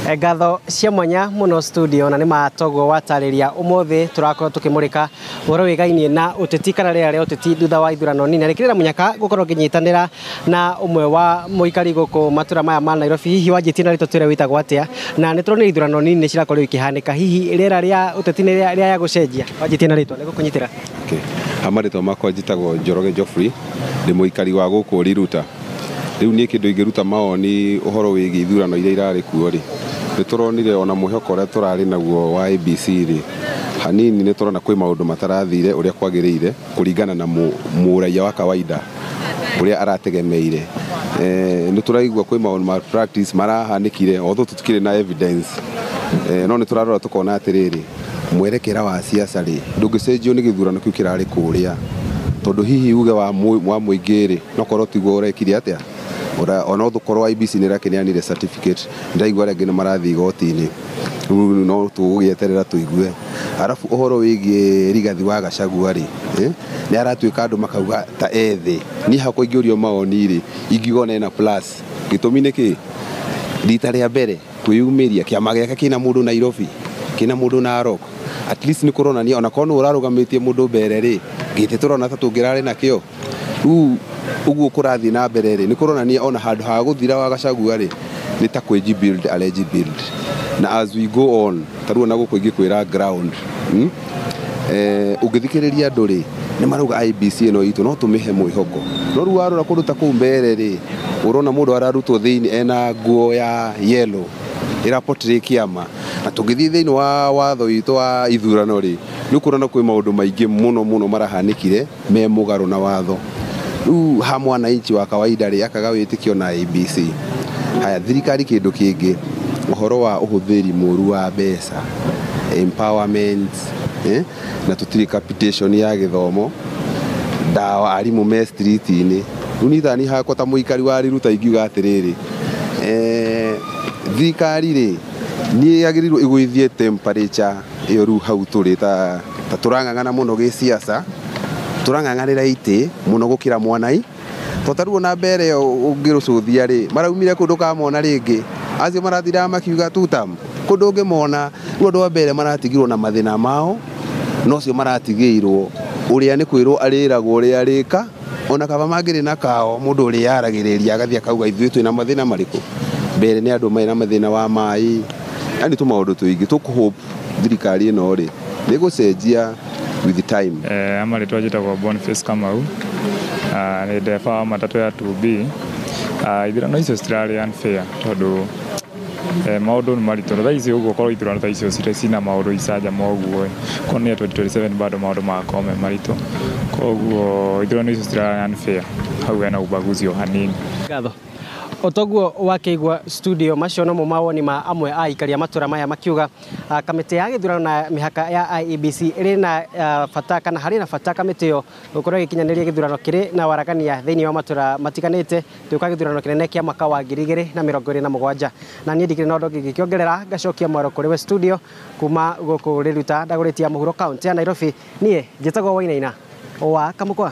Ngatho cia mwanya muno studio na nĩ matogwo watariria umuthi turakorwo tukimurika uhoro wigainie na uteti kana ria uteti thutha wa ithurano nini rikirira munyaka gukorwo nginyitanira na umwe wa muikari guku matura maya ma Nairobi hihi wanjitie na rito twire witagwo atia na nĩ turonire ithurano nini cirakorwo ikihanika hihi rĩera ria uteti nĩ ria ya gucenjia wanjitie na rito nĩguo kunyitira amarito makwa njitagwo Njoroge Geoffrey ndi muikari wa guku Riruta riu nie kindu ingiruta maoni uhoro wigi ithurano iria irari kuo ri nituronire ona muhoko ria turari naguo wa ABC ri hanini niturona kwi maundu matarathire uria kwagirire kuringana na muraia wa kawaida uria arategemeire nituraigwa kwi maundu ma practice marahanikire otho tutikire na evidence no niturarora tukona atiriri mwerekera wa siasa ri ndungicenjio ni githurano kiu kirari kuria tondu hihi uge wa muingiri no korwo tigwo urekire atia ona uthukorwo IBC nirakineanire certificate ndaigwa rege na marathi igoti-ini no tugieterera tuigue arafu uhoro wigie Rigathi wa Gachagua ri ni aratuika andu makauga ta ethi ni hako ingiorio maoni ri ingigona na plus gitumi niki rita ria mbere kwiyumiria kiama giake kina mundu Nairobi kina mundu Narok at least ni kuronania ona kono urarugamitie mundu mbere ri gite turona ta tungirari nakio uguo kurathi na mbere ri ni kuronania ona handu ha guthira wa Gachagua ri ni ta kweji build allege build na as we go on taruo na guko ingi kwira ground ugithikiriria andu ri ni maruga IBC no itu no tumihe mwihoko no ru warora kuruta ku mbere ri urona mundu ararutwo thiini ena nguo ya yellow iraportire kiama na tugithi thiini wa watho itu wa ithurano ri ni kurona kwi maundu maingi muno marahanikire me mugaru na watho ha mwananchi wa kawaida ri akaga witikio na ABC haya thirikari kindu kingi uhoro wa uhuthiri muru wa mbeca empowerment na tutiri capitation ya githomo dawa arimu me street-ini unithani hakwa ta muikari wa Riruta ingiuga atiriri thirikari ri ni yagirirwo igwithie temperature iyo ru hau turi ta turangangana muno gi siasa turanganganira ite muno gukira mwanai totaruo na mbere ungirucuthia ri maraumire kundu ka mona ringi acio marathira makiuga tutam kundu ngimona rundu wa mbere maratigirwo na mathina mao no cio maratigirwo uria ni kwirwo ariragwo uria arika ona kaba magiri na kao mundu uri yaragiriria agathia kauga ithuĩ twina mathina mariku mbere ni andu maina mathina wa mai ani tu maundu tuingi tukuhope thirikari ino ri ni gucenjia with the time amaritwa jitagwo Boniface Kamau ni ndefa wa matatu ya 2B ithurano icio citirarĩ unfair tondu maundu ni maritu thaa ici uguo korwo ithurano thaa icio cina maundu icanja moguo konia 2027 bado maundu makome maritu koguo ithurano icio citirarĩ unfair hau hena ubaguzi o hanini ngatho otoguo wakeigwa studio macio no mawoni ma amwe a ikaria matura maya makiuga kamiti ya githurano na mihaka ya IEBC iri na bata kana hari na bata kamiti yo gukorwo gikinyaniria githurano kiri na waragania thiini wa matura matiganite tuka githurano kinene kia mwaka wa 2027 na nie ndikire nondo gikiongerera gacokia mwaro kuri we studio kuma guku Riruta ndaguritia muhuro county ya Nairobi nie njitagwo Wainaina wa Kamukwa.